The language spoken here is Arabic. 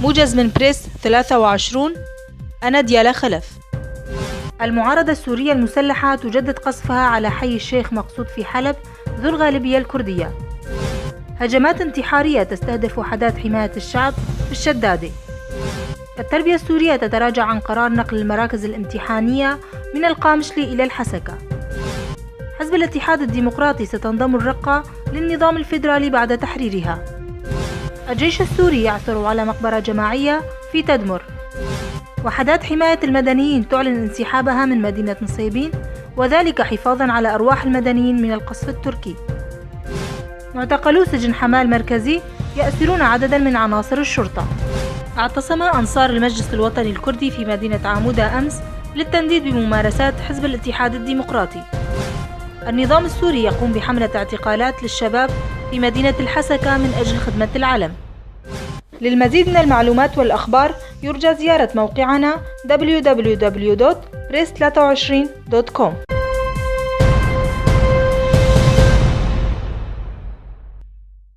موجز من بريس 23. أنا ديالا خلف. المعارضة السورية المسلحة تجدد قصفها على حي الشيخ مقصود في حلب ذو الغالبية الكردية. هجمات انتحارية تستهدف وحدات حماية الشعب في الشدادة. التربية السورية تتراجع عن قرار نقل المراكز الامتحانية من القامشلي إلى الحسكة. حزب الاتحاد الديمقراطي ستنضم الرقة للنظام الفيدرالي بعد تحريرها. الجيش السوري يعثر على مقبرة جماعية في تدمر. وحدات حماية المدنيين تعلن انسحابها من مدينة نصيبين، وذلك حفاظا على أرواح المدنيين من القصف التركي. معتقلو سجن حمال مركزي يأسرون عددا من عناصر الشرطة. اعتصم أنصار المجلس الوطني الكردي في مدينة عمودة أمس للتنديد بممارسات حزب الاتحاد الديمقراطي. النظام السوري يقوم بحملة اعتقالات للشباب في مدينة الحسكة من أجل خدمة العلم. للمزيد من المعلومات والأخبار يرجى زيارة موقعنا www.press23.com.